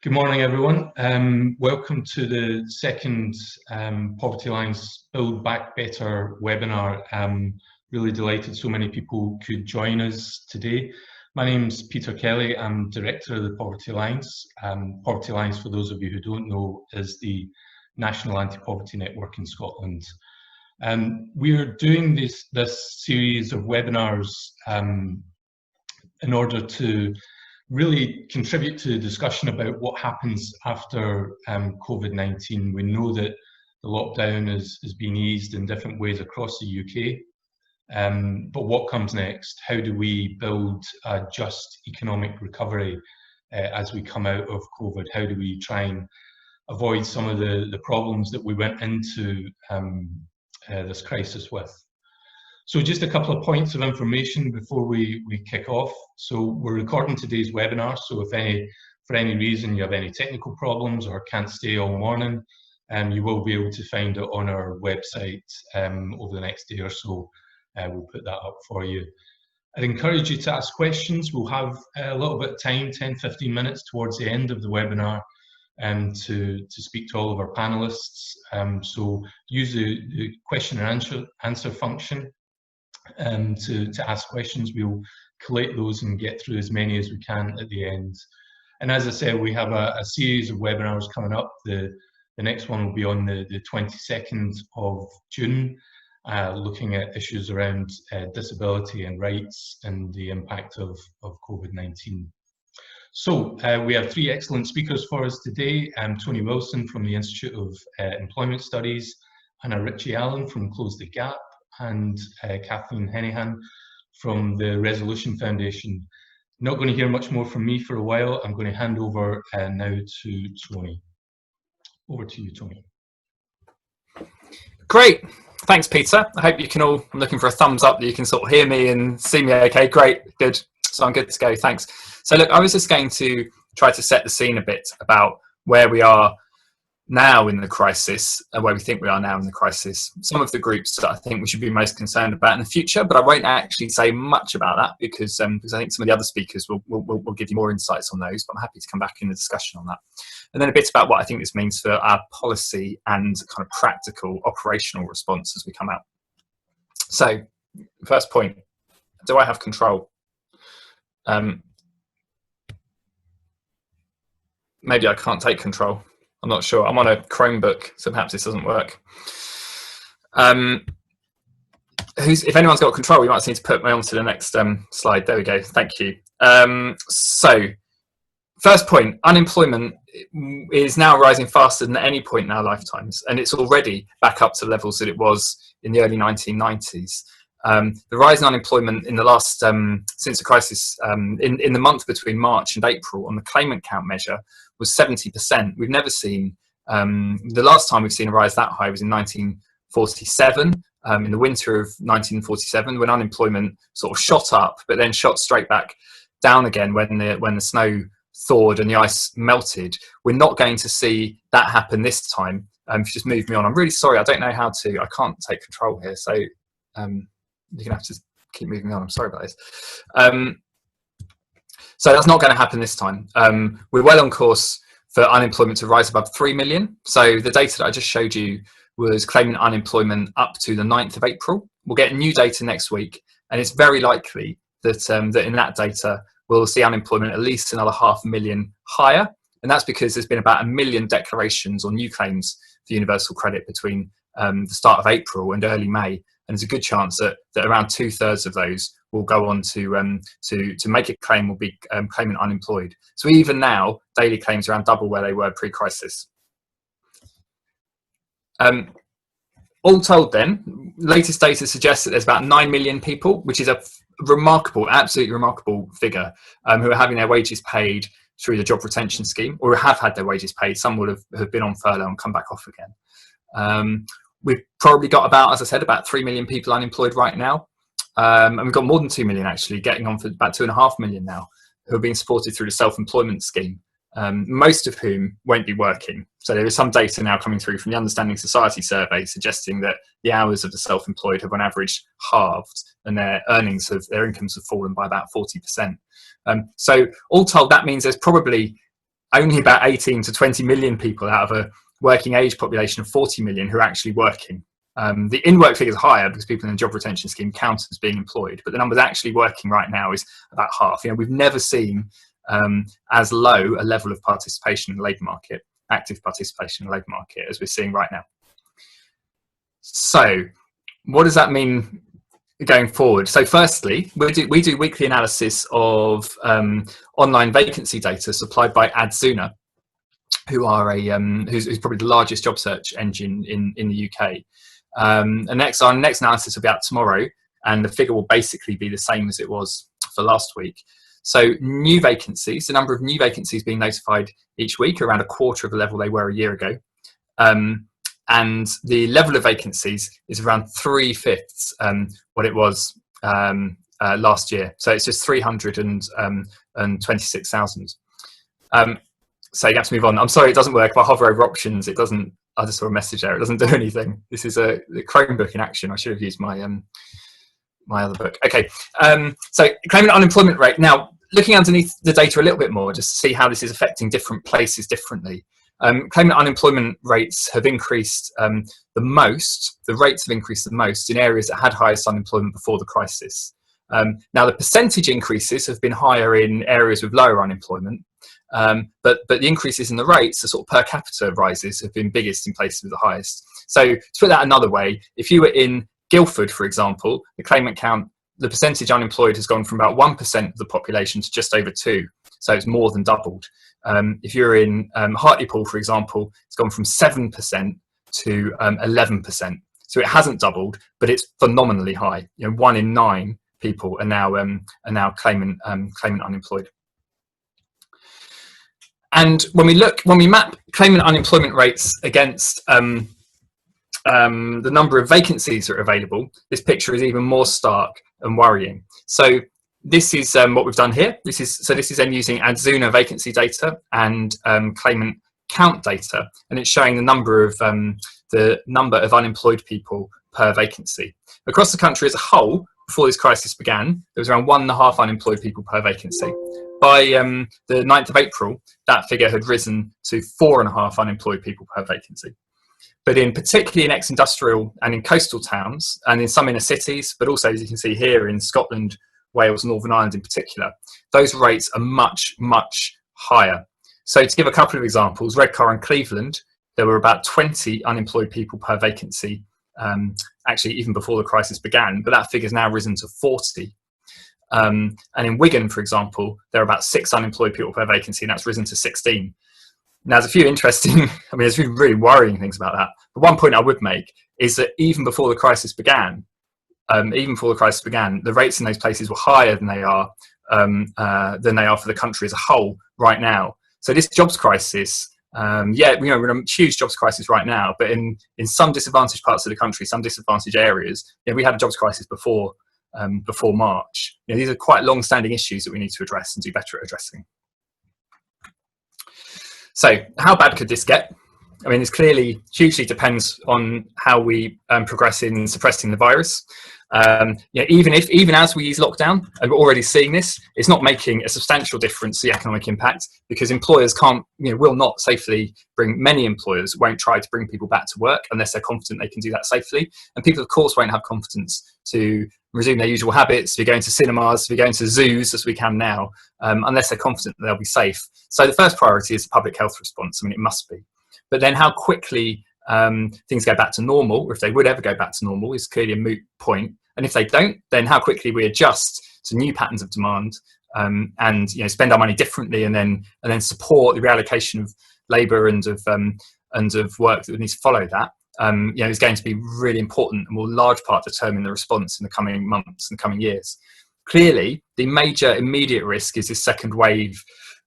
Good morning, everyone. Welcome to the second Poverty Lines Build Back Better webinar. Really delighted so many people could join us today. My name's Peter Kelly. I'm Director of the Poverty Lines. Poverty Lines, for those of you who don't know, is the National Anti-Poverty Network in Scotland. We're doing this series of webinars in order to really contribute to the discussion about what happens after Covid-19. We know that the lockdown is being eased in different ways across the UK, but what comes next? How do we build a just economic recovery as we come out of Covid? How do we try and avoid some of the problems that we went into this crisis with? So just a couple of points of information before we kick off. So we're recording today's webinar, so if for any reason you have any technical problems or can't stay all morning, you will be able to find it on our website over the next day or so. We'll put that up for you. I'd encourage you to ask questions. We'll have a little bit of time, 10-15 minutes towards the end of the webinar to speak to all of our panelists. So use the question and answer function to ask questions. We'll collate those and get through as many as we can at the end. And as I said, we have a series of webinars coming up. The next one will be on the 22nd of June, looking at issues around disability and rights and the impact of Covid-19. So we have three excellent speakers for us today. Tony Wilson from the Institute of Employment Studies, Anna Ritchie-Allen from Close the Gap, and Kathleen Hennihan from the Resolution Foundation. Not going to hear much more from me for a while. I'm going to hand over now to Tony. Over to you, Tony. Great. Thanks, Peter. I hope you can all, I'm looking for a thumbs up that you can sort of hear me and see me okay. Great, good. So I'm good to go, thanks. So look, I was just going to try to set the scene a bit about where we are now in the crisis and where we think we are now in the crisis. Some of the groups that I think we should be most concerned about in the future, but I won't actually say much about that because I think some of the other speakers will give you more insights on those, but I'm happy to come back in the discussion on that. And then a bit about what I think this means for our policy and kind of practical operational response as we come out. So, first point, do I have control? Maybe I can't take control. I'm not sure. I'm on a Chromebook, so perhaps this doesn't work. If anyone's got control, we might need to put me on to the next slide. There we go. Thank you. So, first point, unemployment is now rising faster than at any point in our lifetimes, and it's already back up to levels that it was in the early 1990s. The rise in unemployment in the last, since the crisis, in the month between March and April on the claimant count measure was 70%. We've never seen, the last time we've seen a rise that high was in 1947, in the winter of 1947, when unemployment sort of shot up, but then shot straight back down again when the snow thawed and the ice melted. We're not going to see that happen this time. If you just move me on, I'm really sorry, I don't know how to, I can't take control here, so you're gonna have to keep moving on. I'm sorry about this. So that's not going to happen this time. We're well on course for unemployment to rise above 3 million. So the data that I just showed you was claiming unemployment up to the 9th of April. We'll get new data next week, and it's very likely that, that in that data we'll see unemployment at least another 500,000 higher. And that's because there's been about 1 million declarations or new claims for universal credit between the start of April and early May. And there's a good chance that around 2/3 of those will go on to make a claim, will be claimant unemployed. So even now, daily claims are around double where they were pre-crisis. All told then, latest data suggests that there's about 9 million people, which is a remarkable, absolutely remarkable figure, who are having their wages paid through the job retention scheme, or have had their wages paid. Some will have been on furlough and come back off again. We've probably got about, as I said, about 3 million people unemployed right now. And we've got more than 2 million actually, getting on for about 2.5 million now, who are being supported through the self-employment scheme, most of whom won't be working. So there is some data now coming through from the Understanding Society survey suggesting that the hours of the self-employed have on average halved, and their incomes have fallen by about 40%. So all told, that means there's probably only about 18 to 20 million people out of a working age population of 40 million who are actually working. The in-work figure is higher because people in the job retention scheme count as being employed, but the numbers actually working right now is about half. We've never seen as low a level of participation in the labour market, active participation in the labour market, as we're seeing right now. So what does that mean going forward? So firstly, we do weekly analysis of online vacancy data supplied by Adzuna, who are who's probably the largest job search engine in the UK. And our next analysis will be out tomorrow, and the figure will basically be the same as it was for last week. So new vacancies, the number of new vacancies being notified each week are around a quarter of the level they were a year ago. And the level of vacancies is around 3/5 what it was last year. So it's just 326,000. So you have to move on. I'm sorry, it doesn't work. If I hover over options, it doesn't. I just saw a message there. It doesn't do anything. This is the Chromebook in action. I should have used my my other book. Okay. So claimant unemployment rate. Now, looking underneath the data a little bit more, just to see how this is affecting different places differently. Claimant unemployment rates have increased the most. The rates have increased the most in areas that had highest unemployment before the crisis. Now, the percentage increases have been higher in areas with lower unemployment, but the increases in the rates, the sort of per capita rises, have been biggest in places with the highest. So to put that another way, if you were in Guildford, for example, the claimant count, the percentage unemployed has gone from about 1% of the population to just over 2%. So it's more than doubled. If you're in Hartlepool, for example, it's gone from 7% to 11%. So it hasn't doubled, but it's phenomenally high. 1 in 9 people are now claimant unemployed. And when we map claimant unemployment rates against the number of vacancies that are available, this picture is even more stark and worrying. So this is what we've done here. This is then using Adzuna vacancy data and claimant count data, and it's showing the number of unemployed people per vacancy across the country as a whole. Before this crisis began, there was around 1.5 unemployed people per vacancy. By the 9th of April, that figure had risen to 4.5 unemployed people per vacancy. But particularly in ex-industrial and in coastal towns and in some inner cities, but also, as you can see here, in Scotland, Wales, Northern Ireland in particular, those rates are much, much higher. So to give a couple of examples, Redcar and Cleveland, there were about 20 unemployed people per vacancy, actually even before the crisis began, but that figure's now risen to 40. And in Wigan, for example, there are about 6 unemployed people per vacancy, and that's risen to 16. Now, there's a few interesting, there's a few really worrying things about that. But one point I would make is that even before the crisis began, the rates in those places were higher than they are for the country as a whole right now. So this jobs crisis, we're in a huge jobs crisis right now, but in some disadvantaged parts of the country, some disadvantaged areas, we had a jobs crisis before March. These are quite long-standing issues that we need to address and do better at addressing. So how bad could this get? This clearly hugely depends on how we progress in suppressing the virus. Even as we ease lockdown, and we're already seeing this, it's not making a substantial difference to the economic impact, because employers will not safely many employers won't try to bring people back to work unless they're confident they can do that safely. And people, of course, won't have confidence to resume their usual habits, to be going to cinemas, to be going to zoos as we can now, unless they're confident that they'll be safe. So the first priority is the public health response. It must be. But then how quickly things go back to normal, or if they would ever go back to normal, is clearly a moot point. And if they don't, then how quickly we adjust to new patterns of demand and spend our money differently, and then support the reallocation of labour and of work that would need to follow that. Is going to be really important and will large part determine the response in the coming months and coming years. Clearly, the major immediate risk is this second wave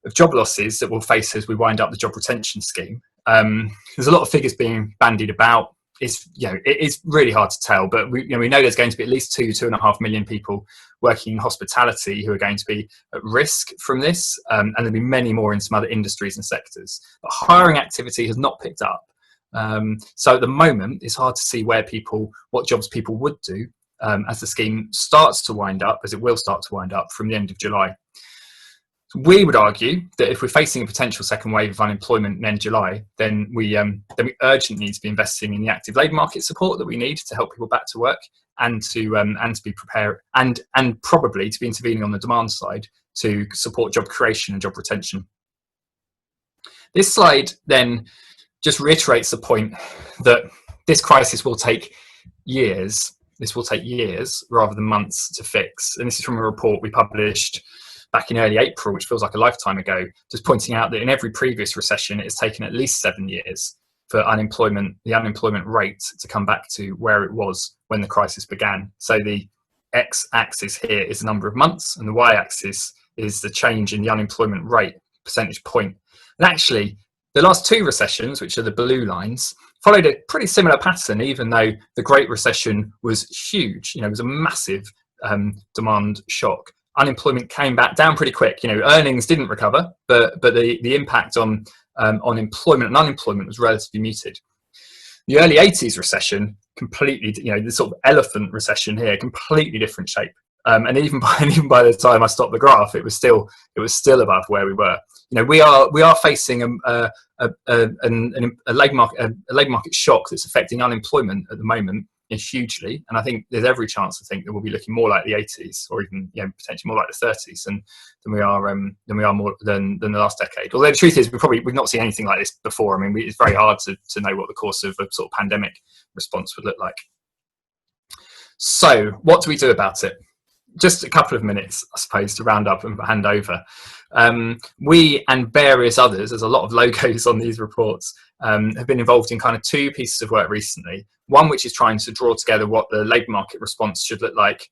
of job losses that we'll face as we wind up the job retention scheme. There's a lot of figures being bandied about. It is really hard to tell, but we know there's going to be at least 2.5 million people working in hospitality who are going to be at risk from this, and there'll be many more in some other industries and sectors. But hiring activity has not picked up. So at the moment, it's hard to see what jobs people would do as the scheme starts to wind up, as it will start to wind up from the end of July. We would argue that if we're facing a potential second wave of unemployment in end July, then we urgently need to be investing in the active labour market support that we need to help people back to work, and to be prepared, and probably to be intervening on the demand side to support job creation and job retention. This slide then just reiterates the point that this crisis will take years. This will take years rather than months to fix. And this is from a report we published back in early April, which feels like a lifetime ago, just pointing out that in every previous recession, it has taken at least 7 years for the unemployment rate to come back to where it was when the crisis began. So the x-axis here is the number of months, and the y-axis is the change in the unemployment rate percentage point. And actually, the last 2 recessions, which are the blue lines, followed a pretty similar pattern, even though the Great Recession was huge. It was a massive demand shock. Unemployment came back down pretty quick. Earnings didn't recover, but the impact on employment and unemployment was relatively muted. The early 80s recession, completely, the sort of elephant recession here, completely different shape. And even by the time I stopped the graph, it was still above where we were. We are facing a labour market shock that's affecting unemployment at the moment hugely, and I think there's every chance to think that we'll be looking more like the 80s, or even potentially more like the 30s, than we are more than the last decade. Although the truth is, we've not seen anything like this before. I mean, it's very hard to know what the course of a sort of pandemic response would look like. So, what do we do about it? Just a couple of minutes, I suppose, to round up and hand over. We and various others, there's a lot of logos on these reports, have been involved in kind of 2 pieces of work recently. One which is trying to draw together what the labour market response should look like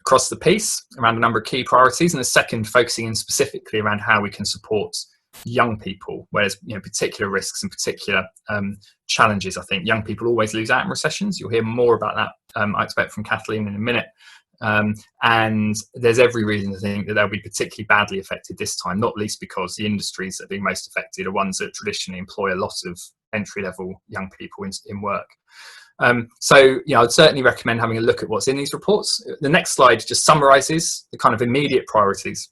across the piece around a number of key priorities, and the second focusing in specifically around how we can support young people, where there's particular risks and particular challenges. I think young people always lose out in recessions. You'll hear more about that, I expect, from Kathleen in a minute. And there's every reason to think that they'll be particularly badly affected this time, not least because the industries that are being most affected are ones that traditionally employ a lot of entry-level young people in work. So, I'd certainly recommend having a look at what's in these reports. The next slide just summarises the kind of immediate priorities.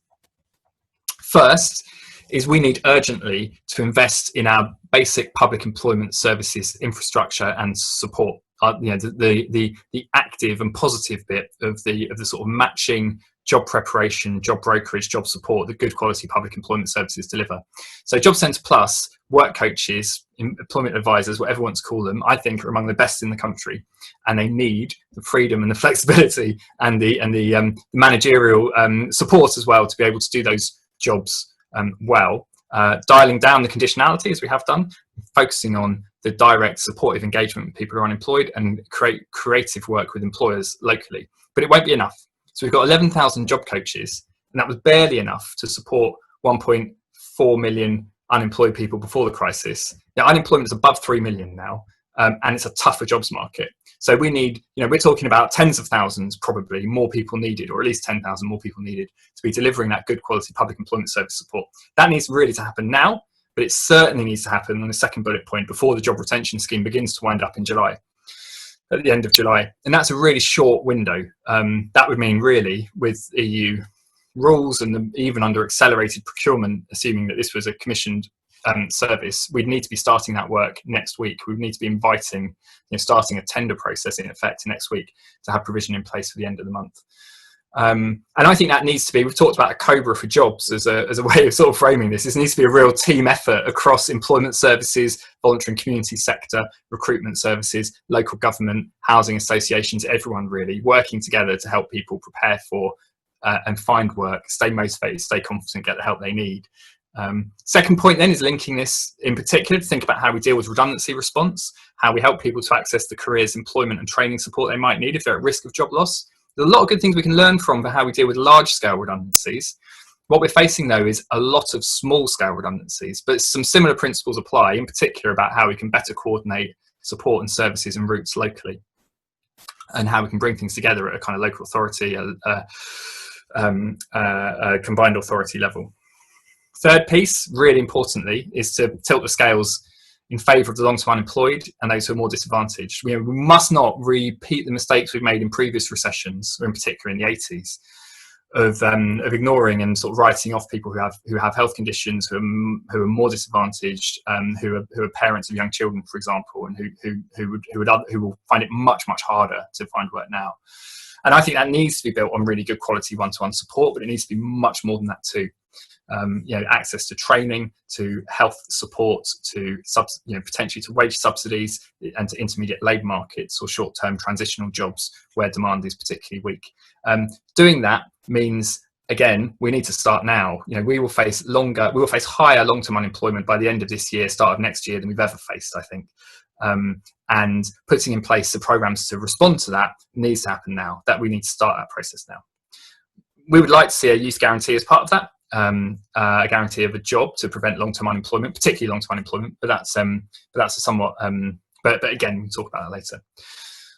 First is we need urgently to invest in our basic public employment services infrastructure and support. The active and positive bit of the sort of matching job preparation, job brokerage, job support that good quality public employment services deliver. So Job Centre Plus, work coaches, employment advisors, whatever you want to call them, I think are among the best in the country, and they need the freedom and the flexibility and the managerial support as well to be able to do those jobs well. Dialing down the conditionality, as we have done, focusing on the direct supportive engagement with people who are unemployed, and create creative work with employers locally. But it won't be enough. So we've got 11,000 job coaches, and that was barely enough to support 1.4 million unemployed people before the crisis. Now, unemployment is above 3 million now, and it's a tougher jobs market. So we need, we're talking about tens of thousands, probably more people needed, or at least 10,000 more people needed to be delivering that good quality public employment service support. That needs really to happen now, but it certainly needs to happen on the second bullet point before the job retention scheme begins to wind up in July, at the end of July. And that's a really short window. That would mean really with EU rules and even under accelerated procurement, assuming that this was a commissioned service, we'd need to be starting that work next week. We'd need to be inviting, starting a tender process in effect next week to have provision in place for the end of the month. And I think that needs to be, we've talked about a Cobra for jobs as a way of sort of framing this. This needs to be a real team effort across employment services, voluntary and community sector, recruitment services, local government, housing associations, everyone really working together to help people prepare for and find work, stay motivated, stay confident, get the help they need. Second point then is linking this in particular to think about how we deal with redundancy response, how we help people to access the careers, employment and training support they might need if they're at risk of job loss. There's a lot of good things we can learn from for how we deal with large-scale redundancies. What we're facing, though, is a lot of small-scale redundancies, but some similar principles apply, in particular about how we can better coordinate support and services and routes locally, and how we can bring things together at a kind of local authority, a combined authority level. Third piece, really importantly, is to tilt the scales in favour of the long-term unemployed and those who are more disadvantaged. We must not repeat the mistakes we've made in previous recessions, or in particular in the 80s, ignoring and sort of writing off people who have health conditions, who are more disadvantaged, who are parents of young children, for example, and who will find it much harder to find work now. And I think that needs to be built on really good quality one-to-one support, but it needs to be much more than that too. Access to training, to health support, to potentially to wage subsidies, and to intermediate labour markets or short-term transitional jobs where demand is particularly weak. Doing that means, again, we need to start now. We will face higher long-term unemployment by the end of this year, start of next year, than we've ever faced, I think. And putting in place the programs to respond to that needs to happen now. That we need to start that process now. We would like to see a youth guarantee as part of that. A guarantee of a job to prevent long-term unemployment, particularly long-term unemployment, but that's a somewhat but again, we'll talk about that later.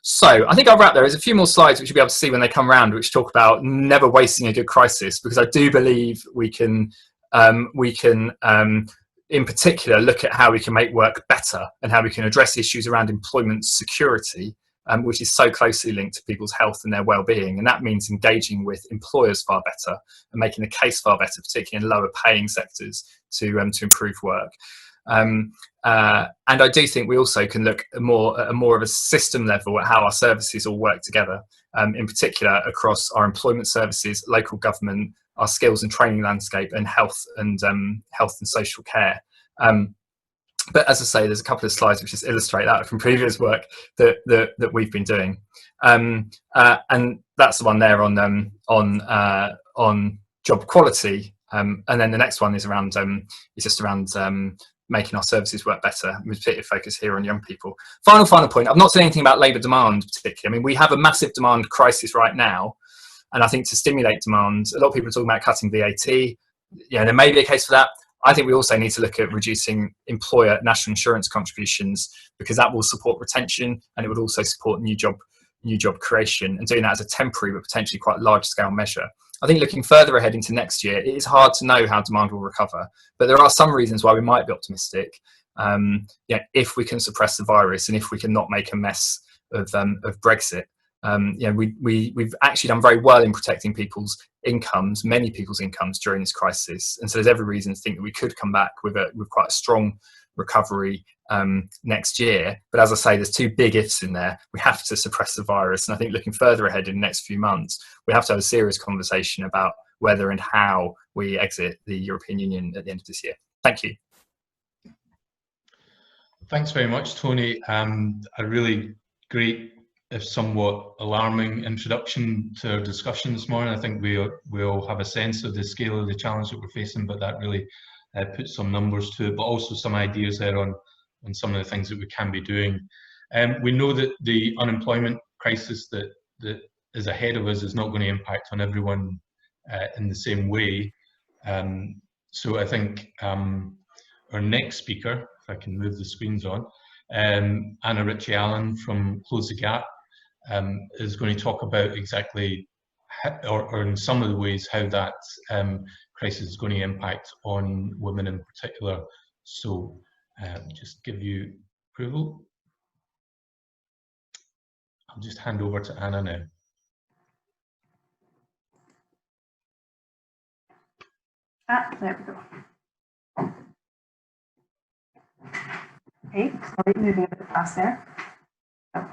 So I think I'll wrap there. There's a few more slides which you'll be able to see when they come around, which talk about never wasting a good crisis, because I do believe we can in particular look at how we can make work better and how we can address issues around employment security, which is so closely linked to people's health and their well-being. And that means engaging with employers far better and making the case far better, particularly in lower paying sectors, to improve work. And I do think we also can look at more of a system level at how our services all work together, in particular across our employment services, local government, our skills and training landscape, and health and social care. But as I say, there's a couple of slides which just illustrate that from previous work that we've been doing, and that's the one there on job quality, and then the next one is around making our services work better, with particular focus here on young people. Final point. I've not said anything about labour demand particularly. I mean, we have a massive demand crisis right now, and I think to stimulate demand, a lot of people are talking about cutting VAT. There may be a case for that. I think we also need to look at reducing employer national insurance contributions, because that will support retention and it would also support new job creation, and doing that as a temporary but potentially quite large scale measure. I think looking further ahead into next year, it is hard to know how demand will recover, but there are some reasons why we might be optimistic. If we can suppress the virus and if we can not make a mess of Brexit. We've actually done very well in protecting many people's incomes during this crisis, and so there's every reason to think that we could come back with quite a strong recovery next year. But as I say, there's two big ifs in there. We have to suppress the virus, and I think looking further ahead in the next few months, we have to have a serious conversation about whether and how we exit the European Union at the end of this year. Thank you. Thanks very much, Tony. A really great, if somewhat alarming, introduction to our discussion this morning. I think we all have a sense of the scale of the challenge that we're facing, but that really puts some numbers to it, but also some ideas there on some of the things that we can be doing. We know that the unemployment crisis that is ahead of us is not going to impact on everyone in the same way. So I think our next speaker, if I can move the screens on, Anna Ritchie-Allen from Close the Gap, is going to talk about exactly, or in some of the ways, how that crisis is going to impact on women in particular. So just give you approval. I'll just hand over to Anna now. There we go. Okay, sorry, moving a bit fast there. Oh.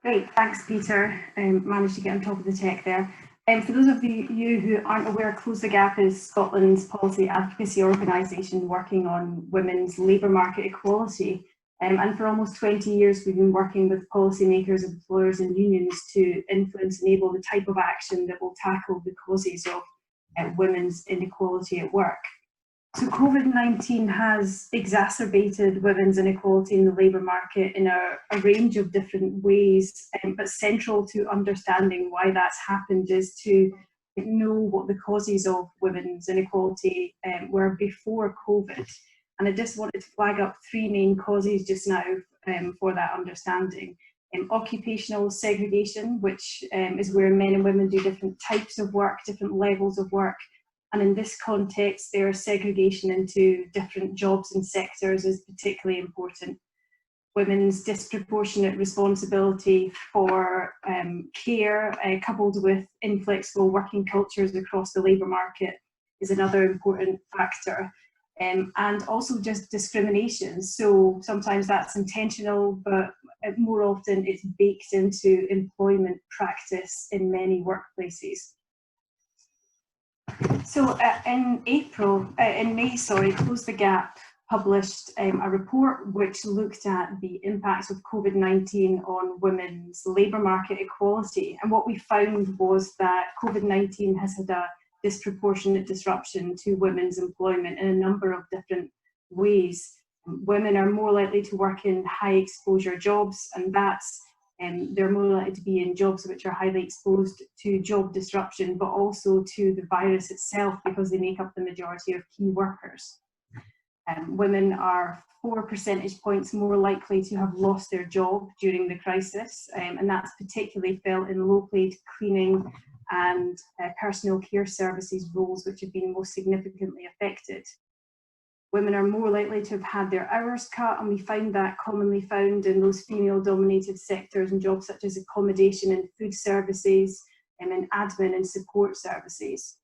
Great, thanks, Peter. Managed to get on top of the tech there. For those of you who aren't aware, Close the Gap is Scotland's policy advocacy organisation working on women's labour market equality. And for almost 20 years, we've been working with policymakers, employers and unions to influence and enable the type of action that will tackle the causes of women's inequality at work. So Covid-19 has exacerbated women's inequality in the labour market in a range of different ways, but central to understanding why that's happened is to know what the causes of women's inequality were before COVID. And I just wanted to flag up three main causes just now for that understanding. Occupational segregation, which is where men and women do different types of work, different levels of work. And in this context, their segregation into different jobs and sectors is particularly important. women's disproportionate responsibility for care, coupled with inflexible working cultures across the labour market, is another important factor. And also just discrimination. So sometimes that's intentional, but more often it's baked into employment practice in many workplaces. So in May, Close the Gap published a report which looked at the impacts of COVID-19 on women's labour market equality. And what we found was that COVID-19 has had a disproportionate disruption to women's employment in a number of different ways. Women are more likely to work in high exposure jobs, and that's they're more likely to be in jobs which are highly exposed to job disruption, but also to the virus itself, because they make up the majority of key workers. Women are 4 percentage points more likely to have lost their job during the crisis, and that's particularly felt in low-paid cleaning and personal care services roles, which have been most significantly affected. Women are more likely to have had their hours cut, and we find that commonly found in those female-dominated sectors and jobs such as accommodation and food services, and in admin and support services.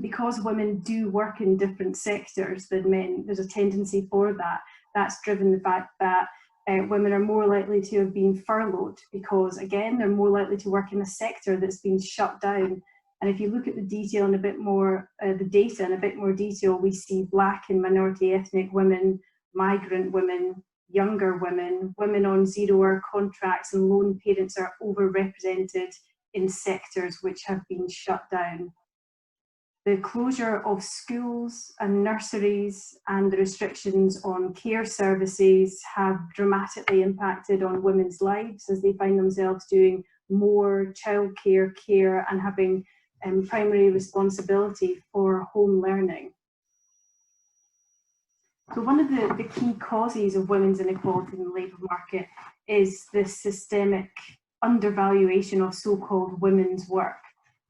Because women do work in different sectors than men, there's a tendency for that. That's driven the fact that women are more likely to have been furloughed, because again, they're more likely to work in a sector that's been shut down. And if you look at the detail in a bit more, the data in a bit more detail, we see Black and minority ethnic women, migrant women, younger women, women on zero-hour contracts and lone parents are overrepresented in sectors which have been shut down. The closure of schools and nurseries and the restrictions on care services have dramatically impacted on women's lives, as they find themselves doing more childcare, care, and having primary responsibility for home learning. So one of the key causes of women's inequality in the labour market is this systemic undervaluation of so-called women's work.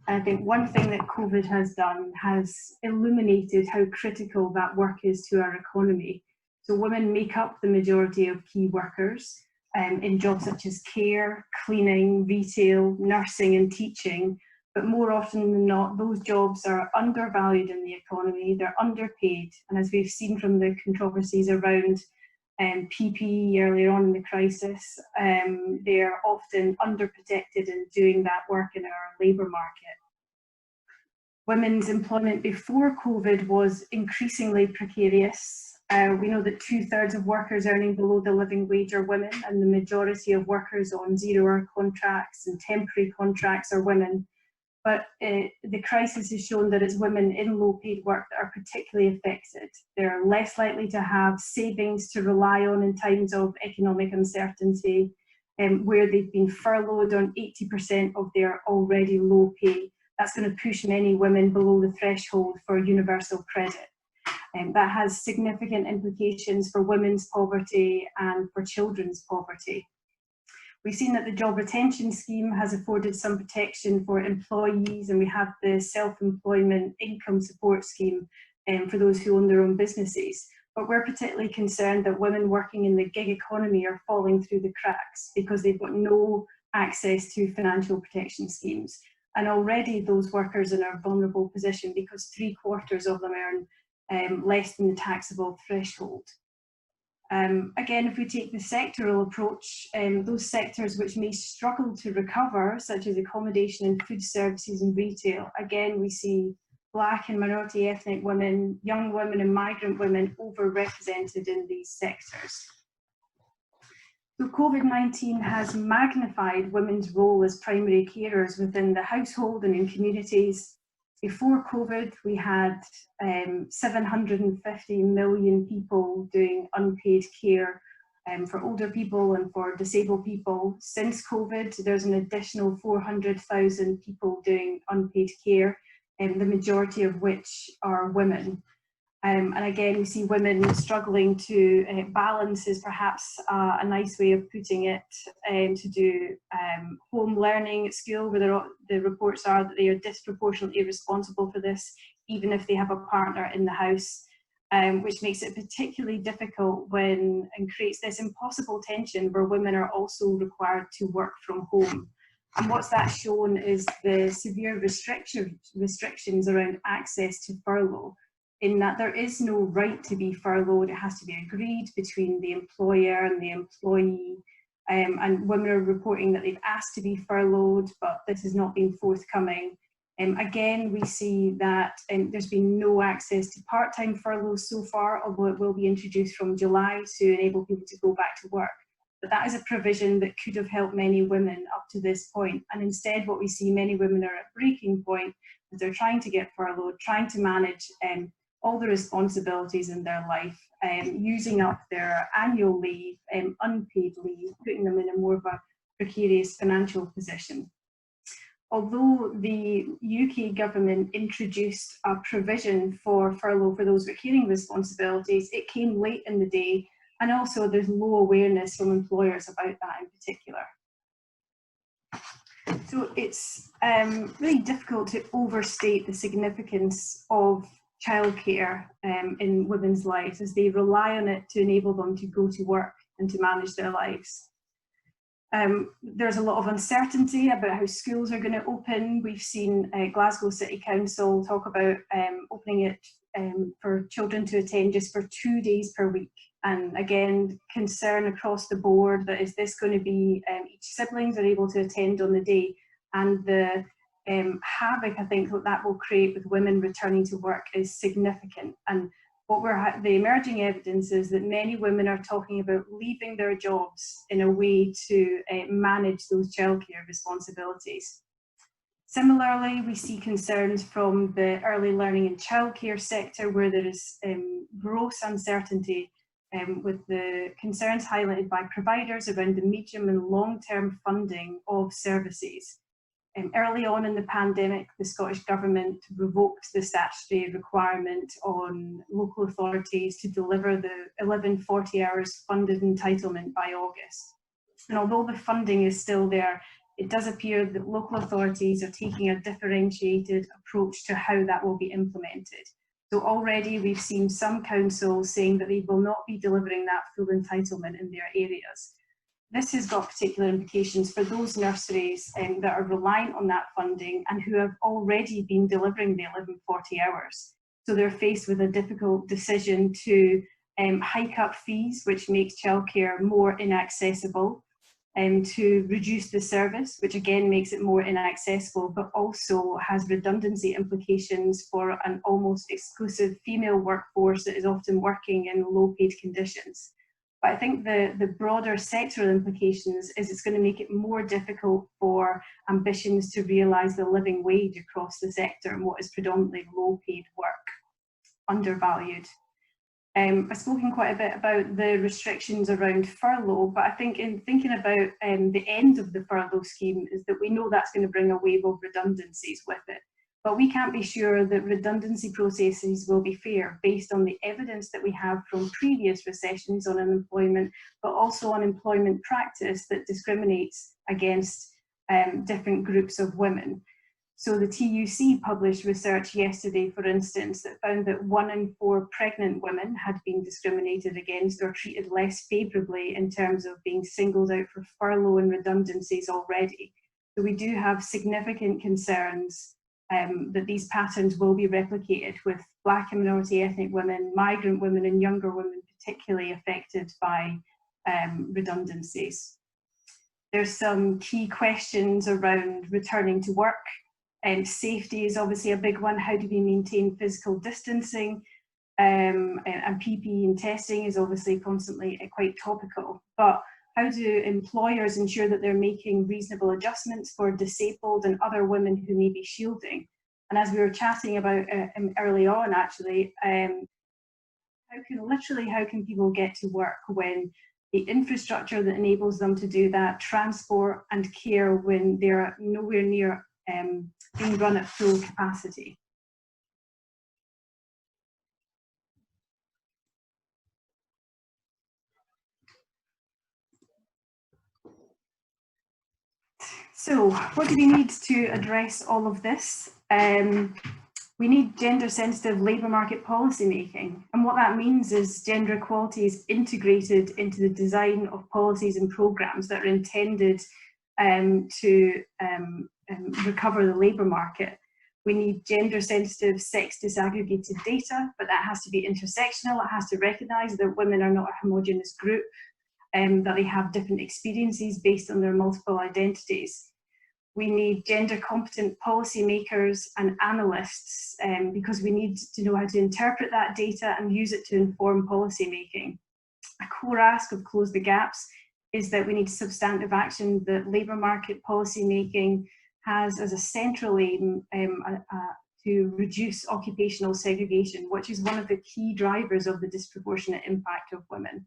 And I think one thing that COVID has done has illuminated how critical that work is to our economy. So women make up the majority of key workers in jobs such as care, cleaning, retail, nursing and teaching. But more often than not, those jobs are undervalued in the economy, they're underpaid. And as we've seen from the controversies around PPE earlier on in the crisis, they're often underprotected in doing that work in our labour market. Women's employment before COVID was increasingly precarious. We know that 2/3 of workers earning below the living wage are women, and the majority of workers on zero-hour contracts and temporary contracts are women. But the crisis has shown that it's women in low-paid work that are particularly affected. They're less likely to have savings to rely on in times of economic uncertainty, where they've been furloughed on 80% of their already low pay. That's going to push many women below the threshold for universal credit. That has significant implications for women's poverty and for children's poverty. We've seen that the job retention scheme has afforded some protection for employees, and we have the self-employment income support scheme for those who own their own businesses. But we're particularly concerned that women working in the gig economy are falling through the cracks because they've got no access to financial protection schemes. And already those workers are in a vulnerable position because 3/4 of them earn less than the taxable threshold. Again, if we take the sectoral approach, those sectors which may struggle to recover, such as accommodation and food services and retail, again, we see Black and minority ethnic women, young women and migrant women overrepresented in these sectors. So COVID-19 has magnified women's role as primary carers within the household and in communities. Before COVID, we had 750 million people doing unpaid care for older people and for disabled people. Since COVID, there's an additional 400,000 people doing unpaid care, the majority of which are women. And again, we see women struggling to balance, is perhaps a nice way of putting it, to do home learning at school, where the reports are that they are disproportionately responsible for this, even if they have a partner in the house. which makes it particularly difficult and creates this impossible tension where women are also required to work from home. And what's that shown is the severe restrictions around access to furlough, in that there is no right to be furloughed. It has to be agreed between the employer and the employee. And women are reporting that they've asked to be furloughed, but this has not been forthcoming. Again, we see that there's been no access to part-time furloughs so far, although it will be introduced from July to enable people to go back to work. But that is a provision that could have helped many women up to this point. And instead, what we see, many women are at breaking point as they're trying to get furloughed, trying to manage all the responsibilities in their life, using up their annual leave, unpaid leave, putting them in a more of a precarious financial position. Although the UK government introduced a provision for furlough for those with caring responsibilities, it came late in the day, and also there's low awareness from employers about that in particular. So it's really difficult to overstate the significance of childcare in women's lives, as they rely on it to enable them to go to work and to manage their lives. There's a lot of uncertainty about how schools are going to open. We've seen Glasgow City Council talk about opening it for children to attend just for 2 days per week. And again, concern across the board that is this going to be each siblings are able to attend on the day, and the havoc I think that will create with women returning to work is significant. And what the emerging evidence is that many women are talking about leaving their jobs in a way to manage those childcare responsibilities. Similarly, we see concerns from the early learning and childcare sector, where there is gross uncertainty with the concerns highlighted by providers around the medium and long-term funding of services. Early on in the pandemic, the Scottish Government revoked the statutory requirement on local authorities to deliver the 11 40 hours funded entitlement by August. And although the funding is still there, it does appear that local authorities are taking a differentiated approach to how that will be implemented. So already we've seen some councils saying that they will not be delivering that full entitlement in their areas. This has got particular implications for those nurseries that are reliant on that funding and who have already been delivering the 11 40 hours. So they're faced with a difficult decision to hike up fees, which makes childcare more inaccessible, to reduce the service, which again makes it more inaccessible, but also has redundancy implications for an almost exclusive female workforce that is often working in low-paid conditions. But I think the broader sectoral implications is it's going to make it more difficult for ambitions to realise the living wage across the sector and what is predominantly low-paid work, undervalued. I've spoken quite a bit about the restrictions around furlough, but I think in thinking about the end of the furlough scheme is that we know that's going to bring a wave of redundancies with it. But we can't be sure that redundancy processes will be fair based on the evidence that we have from previous recessions on unemployment, but also on employment practice that discriminates against different groups of women. So the TUC published research yesterday, for instance, that found that 1 in 4 pregnant women had been discriminated against or treated less favourably in terms of being singled out for furlough and redundancies already. So we do have significant concerns that these patterns will be replicated with Black and minority ethnic women, migrant women and younger women particularly affected by redundancies. There's some key questions around returning to work. Safety is obviously a big one. How do we maintain physical distancing? And PPE and testing is obviously constantly quite topical. But how do employers ensure that they're making reasonable adjustments for disabled and other women who may be shielding? And as we were chatting about early on, actually, how can people get to work when the infrastructure that enables them to do that, transport and care, when they're nowhere near being run at full capacity? So what do we need to address all of this? We need gender-sensitive labour market policy making, and what that means is gender equality is integrated into the design of policies and programmes that are intended to recover the labour market. We need gender-sensitive, sex disaggregated data, but that has to be intersectional. It has to recognise that women are not a homogeneous group, that they have different experiences based on their multiple identities. We need gender competent policymakers and analysts because we need to know how to interpret that data and use it to inform policy making. A core ask of Close the Gaps is that we need substantive action that labour market policy making has as a central aim to reduce occupational segregation, which is one of the key drivers of the disproportionate impact of women.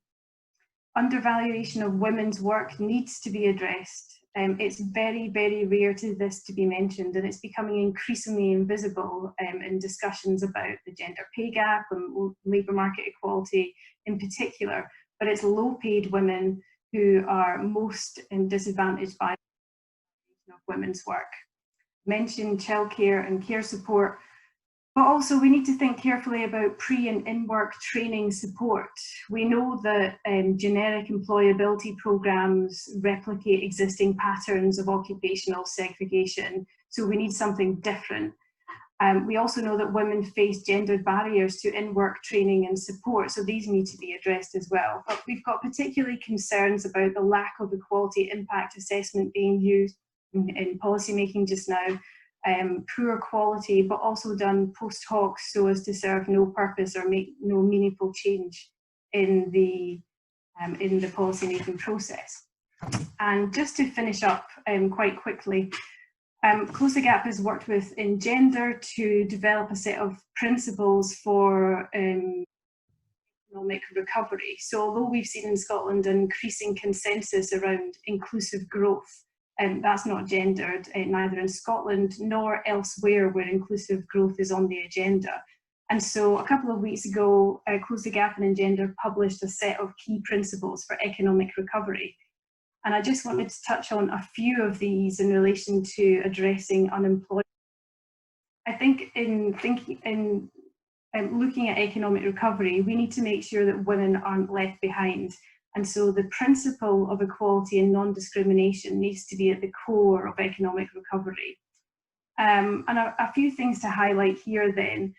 Undervaluation of women's work needs to be addressed. It's very, very rare to this to be mentioned, and it's becoming increasingly invisible in discussions about the gender pay gap and labour market equality in particular, but it's low-paid women who are most disadvantaged by of women's work. Mentioned childcare and care support, but also we need to think carefully about pre and in-work training support. We know that generic employability programs replicate existing patterns of occupational segregation, so we need something different. We also know that women face gendered barriers to in-work training and support, so these need to be addressed as well. But we've got particularly concerns about the lack of equality impact assessment being used in policy making just now, poor quality, but also done post hoc so as to serve no purpose or make no meaningful change in the policy making process. And just to finish up quite quickly, Close the Gap has worked with Engender to develop a set of principles for economic recovery. So although we've seen in Scotland an increasing consensus around inclusive growth, that's not gendered, neither in Scotland nor elsewhere where inclusive growth is on the agenda. And so a couple of weeks ago, Close the Gap and Engender published a set of key principles for economic recovery. And I just wanted to touch on a few of these in relation to addressing unemployment. I think in looking at economic recovery, we need to make sure that women aren't left behind. And so the principle of equality and non-discrimination needs to be at the core of economic recovery. And a few things to highlight here then.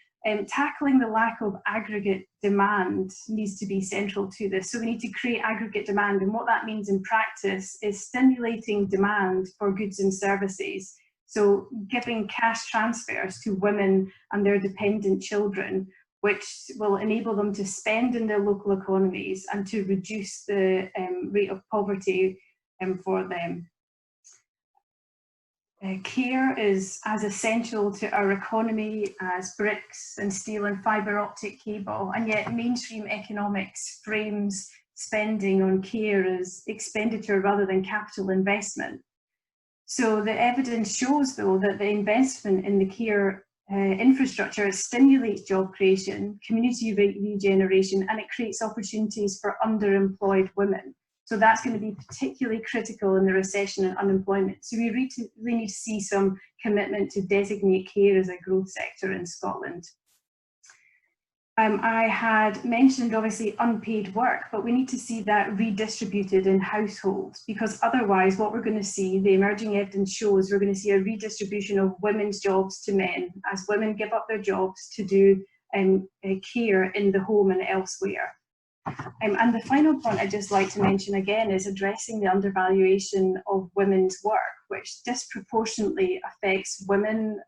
Tackling the lack of aggregate demand needs to be central to this. So we need to create aggregate demand, and what that means in practice is stimulating demand for goods and services. So giving cash transfers to women and their dependent children, which will enable them to spend in their local economies and to reduce the rate of poverty for them. Care is as essential to our economy as bricks and steel and fibre optic cable, and yet mainstream economics frames spending on care as expenditure rather than capital investment. So the evidence shows, though, that the investment in the care infrastructure stimulates job creation, community regeneration, and it creates opportunities for underemployed women. So that's going to be particularly critical in the recession and unemployment. So we really need to see some commitment to designate care as a growth sector in Scotland. I had mentioned obviously unpaid work, but we need to see that redistributed in households, because otherwise what we're going to see, the emerging evidence shows, we're going to see a redistribution of women's jobs to men as women give up their jobs to do care in the home and elsewhere. And the final point I'd just like to mention again is addressing the undervaluation of women's work, which disproportionately affects women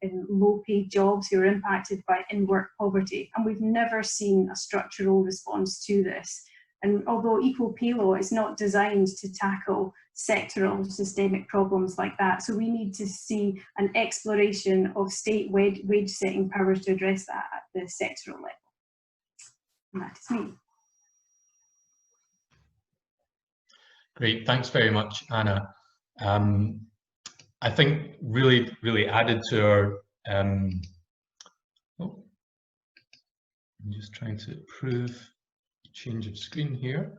in low-paid jobs who are impacted by in-work poverty. And we've never seen a structural response to this. And although equal pay law is not designed to tackle sectoral systemic problems like that, so we need to see an exploration of state wage setting powers to address that at the sectoral level. And that is me. Great, thanks very much, Anna. I think really added to our, I'm just trying to approve change of screen here.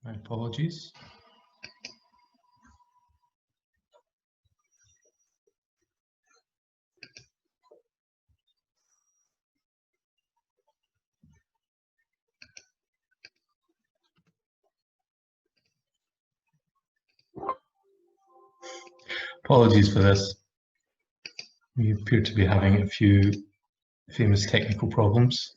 My apologies. apologies for this. We appear to be having a few famous technical problems.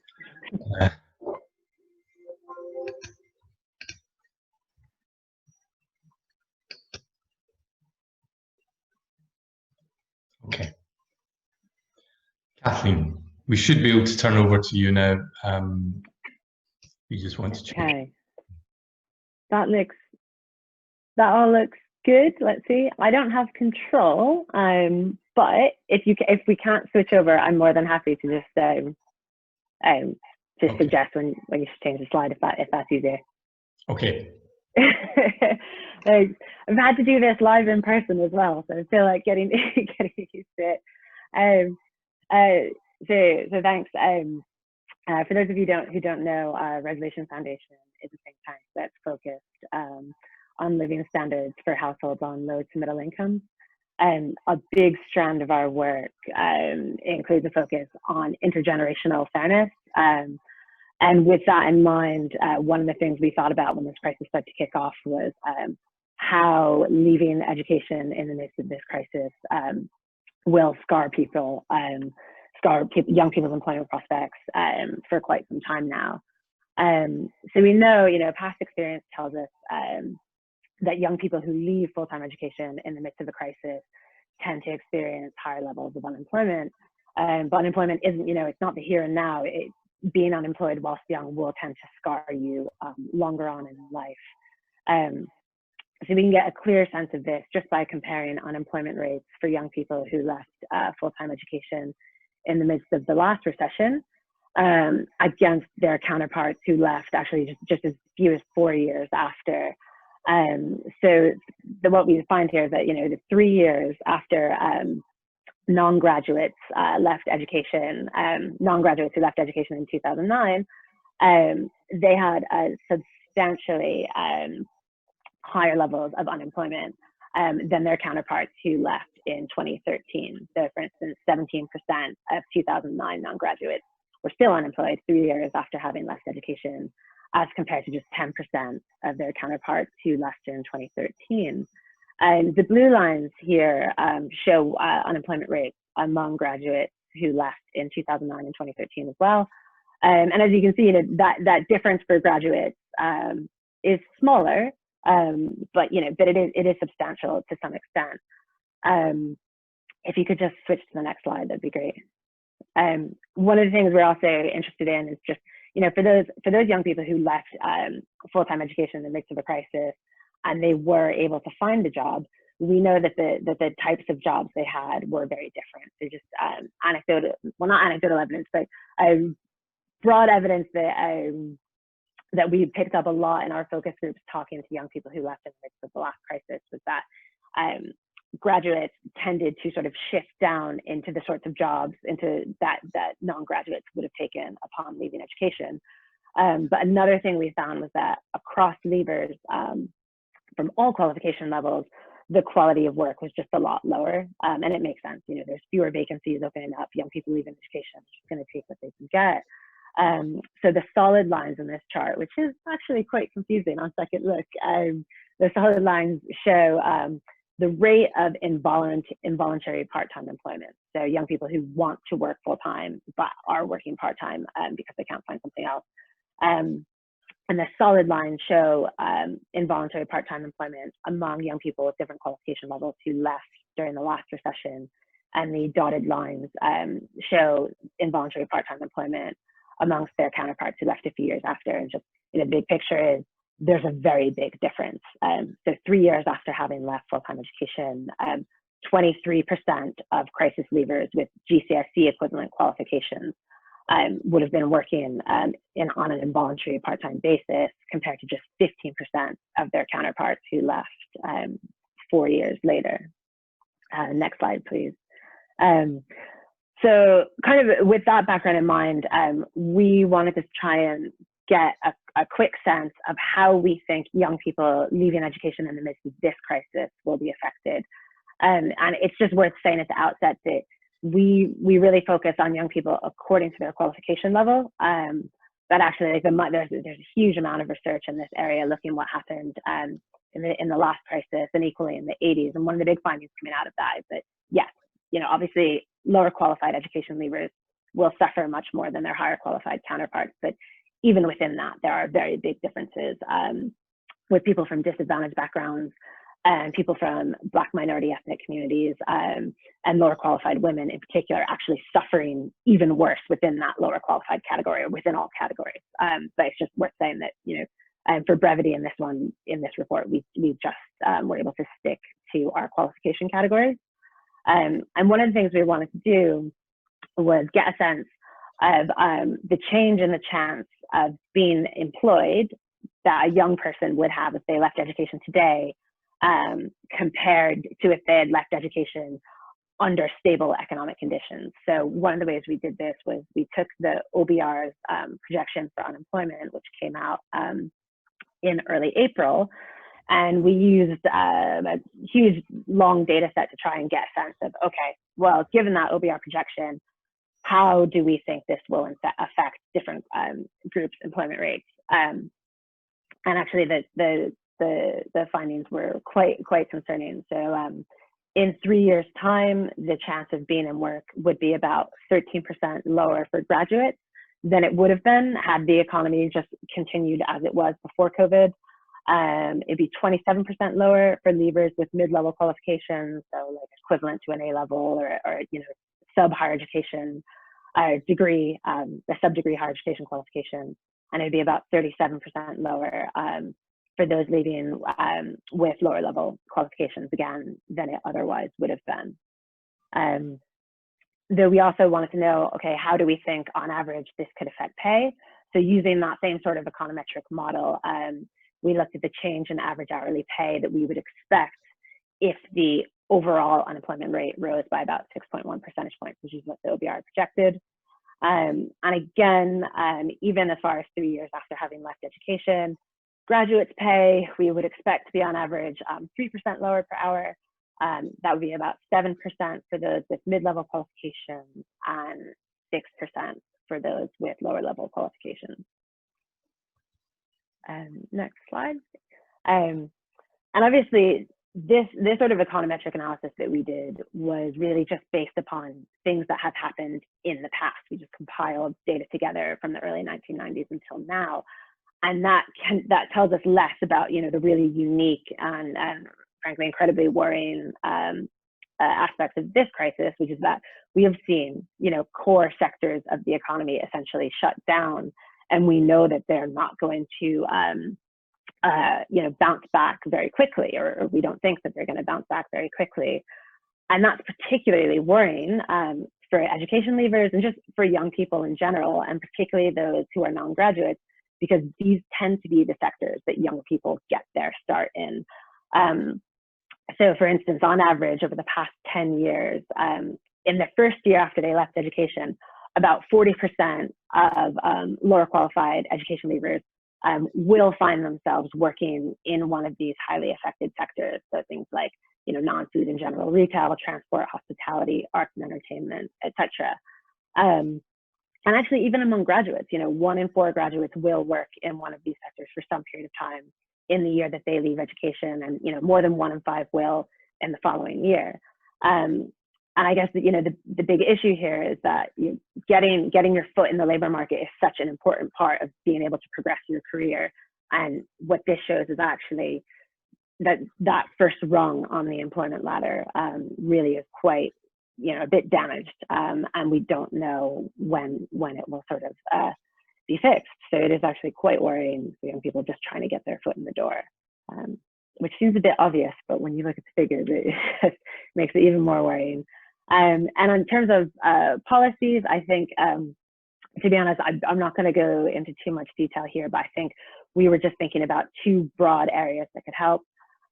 Okay. Kathleen, we should be able to turn over to you now. You just want to check. Okay. That all looks good. Let's see. I don't have control, but if we can't switch over, I'm more than happy to just suggest when you should change the slide if that's easier. Okay. I've had to do this live in person as well, so I feel like getting used to it. So thanks. For those of you who don't know, Resolution Foundation is a think tank that's focused on living standards for households on low to middle income. A big strand of our work includes a focus on intergenerational fairness. And with that in mind, one of the things we thought about when this crisis started to kick off was how leaving education in the midst of this crisis will scar young people's employment prospects for quite some time now. So we know, past experience tells us that young people who leave full-time education in the midst of a crisis tend to experience higher levels of unemployment. But unemployment isn't, it's not the here and now. Being unemployed whilst young will tend to scar you longer on in life. So we can get a clear sense of this just by comparing unemployment rates for young people who left full-time education in the midst of the last recession against their counterparts who left actually just as few as 4 years after. So what we find here is that, the 3 years after non-graduates left education, non-graduates who left education in 2009, they had a substantially higher levels of unemployment than their counterparts who left in 2013. So for instance, 17% of 2009 non-graduates were still unemployed 3 years after having left education, as compared to just 10% of their counterparts who left in 2013. The blue lines here show unemployment rates among graduates who left in 2009 and 2013 as well. And as you can see, that difference for graduates is smaller, but it is substantial to some extent. If you could just switch to the next slide, that'd be great. One of the things we're also interested in is just, for those young people who left full-time education in the midst of a crisis and they were able to find a job, we know that the types of jobs they had were very different. So just not anecdotal evidence, but broad evidence that we picked up a lot in our focus groups talking to young people who left in the midst of the last crisis was that graduates tended to sort of shift down into the sorts of jobs that non-graduates would have taken upon leaving education. But another thing we found was that across leavers from all qualification levels, the quality of work was just a lot lower. And it makes sense, there's fewer vacancies opening up, young people leaving education, it's just going to take what they can get. So the solid lines in this chart, which is actually quite confusing on second look, the solid lines show the rate of involuntary part-time employment. So young people who want to work full-time but are working part-time because they can't find something else. And the solid lines show involuntary part-time employment among young people with different qualification levels who left during the last recession. And the dotted lines show involuntary part-time employment amongst their counterparts who left a few years after. And just in a big picture is there's a very big difference. So 3 years after having left full-time education, 23% of crisis leavers with GCSE equivalent qualifications would have been working on an involuntary part-time basis, compared to just 15% of their counterparts who left 4 years later. Next slide, please. So kind of with that background in mind, we wanted to try and get a quick sense of how we think young people leaving education in the midst of this crisis will be affected. And it's just worth saying at the outset that we really focus on young people according to their qualification level. But actually, there's a huge amount of research in this area looking what happened in the last crisis, and equally in the 80s. And one of the big findings coming out of that is that, yes, obviously lower qualified education leavers will suffer much more than their higher qualified counterparts. But even within that, there are very big differences with people from disadvantaged backgrounds and people from Black minority ethnic communities and lower qualified women in particular actually suffering even worse within that lower qualified category or within all categories. But it's just worth saying that, for brevity in this report, we just were able to stick to our qualification categories. And one of the things we wanted to do was get a sense of the change in the chance of being employed that a young person would have if they left education today, compared to if they had left education under stable economic conditions. So one of the ways we did this was we took the OBR's projection for unemployment, which came out in early April, and we used a huge long data set to try and get a sense of, okay, well, given that OBR projection, how do we think this will affect different groups' employment rates? And actually, the findings were quite concerning. So in 3 years' time, the chance of being in work would be about 13% lower for graduates than it would have been had the economy just continued as it was before COVID. It'd be 27% lower for leavers with mid-level qualifications, so like equivalent to an A-level or sub-higher education degree, a sub-degree higher education qualification, and it'd be about 37% lower for those leaving with lower level qualifications, again, than it otherwise would have been. Though we also wanted to know, okay, how do we think on average this could affect pay? So using that same sort of econometric model, we looked at the change in average hourly pay that we would expect if the overall unemployment rate rose by about 6.1 percentage points, which is what the OBR projected. And again, even as far as 3 years after having left education, graduates' pay, we would expect to be on average 3% lower per hour. That would be about 7% for those with mid-level qualifications and 6% for those with lower level qualifications. Next slide. And obviously, this sort of econometric analysis that we did was really just based upon things that have happened in the past. We just compiled data together from the early 1990s until now. And that tells us less about, the really unique and frankly incredibly worrying aspects of this crisis, which is that we have seen, core sectors of the economy essentially shut down, and we know that they're not going to, bounce back very quickly, or we don't think that they're going to bounce back very quickly, and that's particularly worrying for education leavers and just for young people in general, and particularly those who are non-graduates, because these tend to be the sectors that young people get their start in. So for instance, on average, over the past 10 years, in the first year after they left education, about 40% of lower qualified education leavers will find themselves working in one of these highly affected sectors. So things like, non-food and general retail, transport, hospitality, arts and entertainment, etc. And actually, even among graduates, 1 in 4 graduates will work in one of these sectors for some period of time in the year that they leave education, and more than 1 in 5 will in the following year. And I guess the big issue here is that getting your foot in the labor market is such an important part of being able to progress your career. And what this shows is actually that first rung on the employment ladder really is quite a bit damaged, and we don't know when it will sort of be fixed. So it is actually quite worrying for young people just trying to get their foot in the door, which seems a bit obvious, but when you look at the figures, it just makes it even more worrying. And in terms of policies, I think, to be honest, I'm not going to go into too much detail here, but I think we were just thinking about 2 broad areas that could help.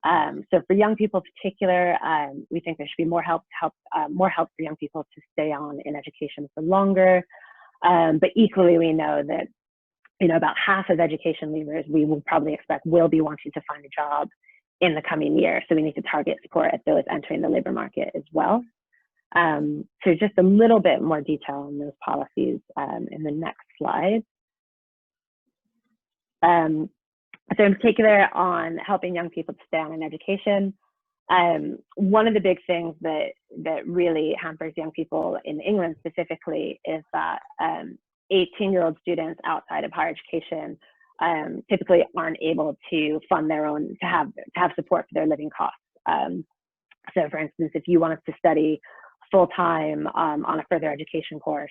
So for young people in particular, we think there should be more help for young people to stay on in education for longer. But equally, we know that about half of education leavers we will probably expect will be wanting to find a job in the coming year. So we need to target support at those entering the labor market as well. So just a little bit more detail on those policies in the next slide. So in particular on helping young people to stay on in education, one of the big things that really hampers young people in England specifically is that 18-year-old students outside of higher education typically aren't able to fund their own, to have support for their living costs. So for instance, if you wanted to study full-time on a further education course,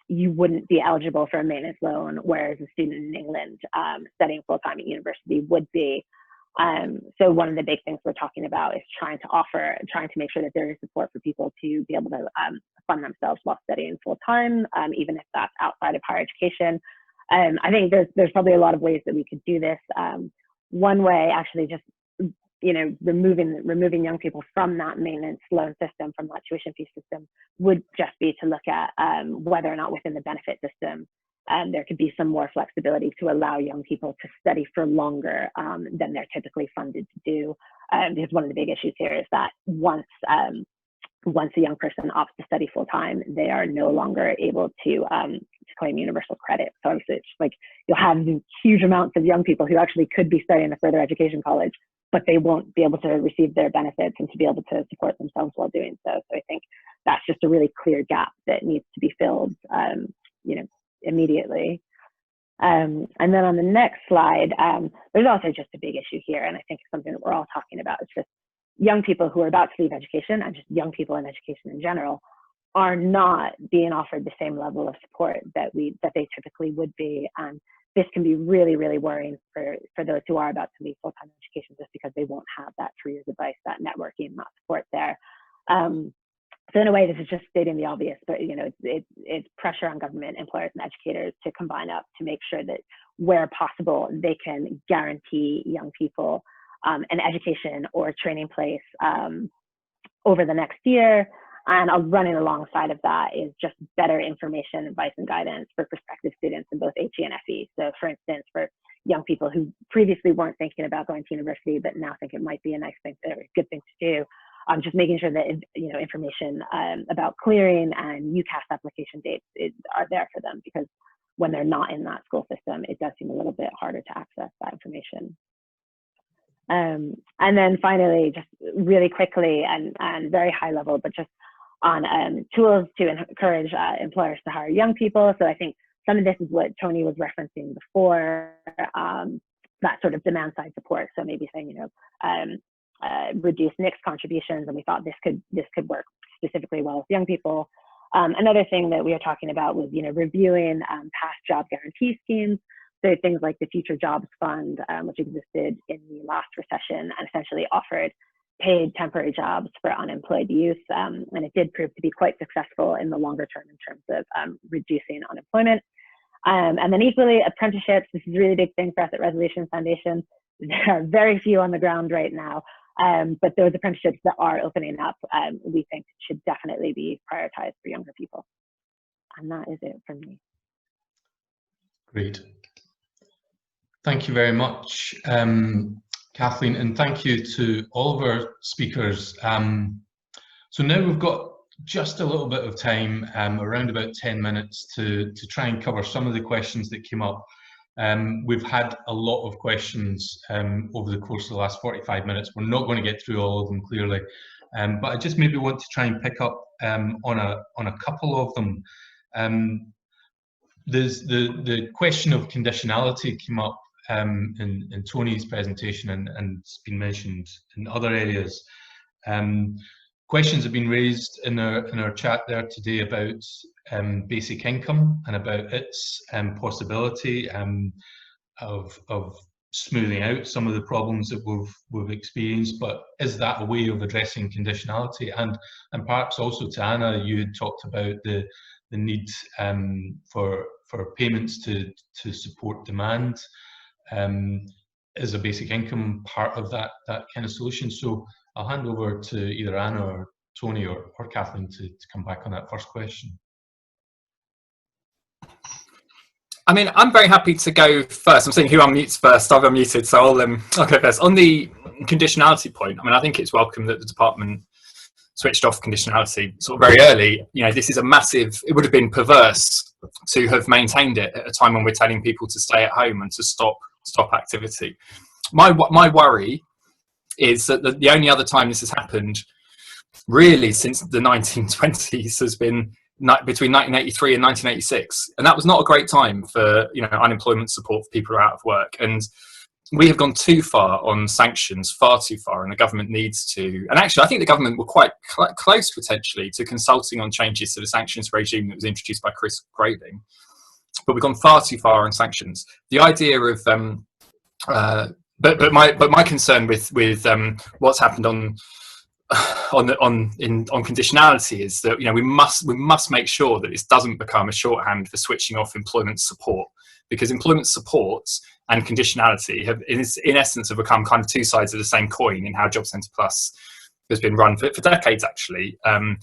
you wouldn't be eligible for a maintenance loan, whereas a student in England studying full-time at university would be. So one of the big things we're talking about is trying to make sure that there is support for people to be able to fund themselves while studying full-time, even if that's outside of higher education. I think there's probably a lot of ways that we could do this. One way, actually, just removing young people from that maintenance loan system, from that tuition fee system, would just be to look at whether or not within the benefit system there could be some more flexibility to allow young people to study for longer than they're typically funded to do. Because one of the big issues here is that once a young person opts to study full time, they are no longer able to claim universal credit. So obviously, it's like you'll have huge amounts of young people who actually could be studying a further education college, but they won't be able to receive their benefits and to be able to support themselves while doing so. So I think that's just a really clear gap that needs to be filled, immediately. And then on the next slide, there's also just a big issue here, and I think it's something that we're all talking about. It's just young people who are about to leave education, and just young people in education in general, are not being offered the same level of support that they typically would be. And this can be really, really worrying for those who are about to leave full-time education, just because they won't have that careers advice, that networking, that support there. So in a way, this is just stating the obvious, but it's pressure on government, employers, and educators to combine up to make sure that where possible, they can guarantee young people an education or training place over the next year. And running alongside of that is just better information, advice, and guidance for prospective students in both HE and FE. So for instance, for young people who previously weren't thinking about going to university, but now think it might be a nice thing, or a good thing to do, just making sure that information about clearing and UCAS application dates are there for them, because when they're not in that school system, it does seem a little bit harder to access that information. And then finally, just really quickly and very high level, but just on tools to encourage employers to hire young people. So I think some of this is what Tony was referencing before, that sort of demand side support. So maybe saying, reduce NICS contributions, and we thought this could work specifically well with young people. Another thing that we were talking about was reviewing past job guarantee schemes. So things like the Future Jobs Fund, which existed in the last recession and essentially offered paid temporary jobs for unemployed youth, and it did prove to be quite successful in the longer term in terms of reducing unemployment. And then equally, apprenticeships. This is a really big thing for us at Resolution Foundation. There are very few on the ground right now, but those apprenticeships that are opening up, we think should definitely be prioritized for younger people. And that is it from me. Great. Thank you very much, Kathleen, and thank you to all of our speakers. So now we've got just a little bit of time, around about 10 minutes, to try and cover some of the questions that came up. We've had a lot of questions over the course of the last 45 minutes. We're not going to get through all of them, clearly, but I just maybe want to try and pick up on a couple of them. There's the question of conditionality came up in Tony's presentation, and it's been mentioned in other areas. Questions have been raised in our chat there today about basic income and about its possibility of smoothing out some of the problems that we've experienced. But is that a way of addressing conditionality? And perhaps also to Anna, you had talked about the need for payments to support demand. Is a basic income part of that kind of solution? So I'll hand over to either Anna or Tony or Kathleen to come back on that first question. I mean, I'm very happy to go first. I'm seeing who unmutes first. I've unmuted, so I'll go first. On the conditionality point, I mean, I think it's welcome that the department switched off conditionality sort of very early. This is a massive, it would have been perverse to have maintained it at a time when we're telling people to stay at home and to stop stop activity. My worry is that the only other time this has happened really since the 1920s has been between 1983 and 1986, and that was not a great time for unemployment support for people who are out of work. And we have gone too far on sanctions, far too far, and the government needs to. And actually, I think the government were quite close potentially to consulting on changes to the sanctions regime that was introduced by Chris Grading, but we've gone far too far on sanctions. The idea of but my concern with what's happened on conditionality is that we must make sure that this doesn't become a shorthand for switching off employment support, because employment supports and conditionality have in essence become kind of two sides of the same coin in how Job Centre Plus has been run for decades, actually, for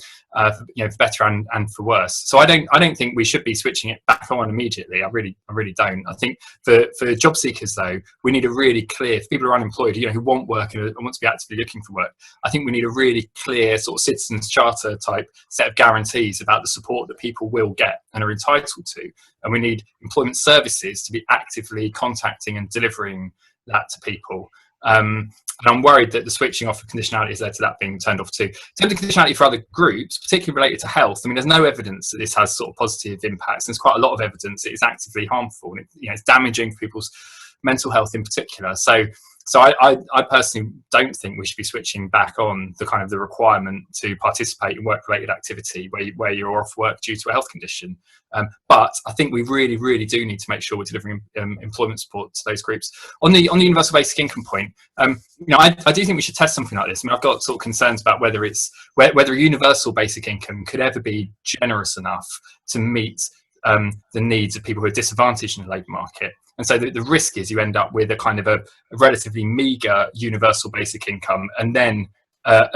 better and for worse. So I don't think we should be switching it back on immediately. I really don't. I think for job seekers though, we need a really clear, for people who are unemployed, who want work and want to be actively looking for work, I think we need a really clear sort of citizens charter type set of guarantees about the support that people will get and are entitled to. And we need employment services to be actively contacting and delivering that to people. And I'm worried that the switching off of conditionality has led to that being turned off too. In terms of conditionality for other groups, particularly related to health, I mean, there's no evidence that this has sort of positive impacts. There's quite a lot of evidence that it's actively harmful, and it's damaging for people's mental health in particular. So I personally don't think we should be switching back on the kind of the requirement to participate in work-related activity where you're off work due to a health condition. But I think we really, really do need to make sure we're delivering employment support to those groups. On the universal basic income point, I do think we should test something like this. I mean, I've got sort of concerns about whether a universal basic income could ever be generous enough to meet the needs of people who are disadvantaged in the labour market. And so the risk is you end up with a kind of a relatively meagre universal basic income, and then a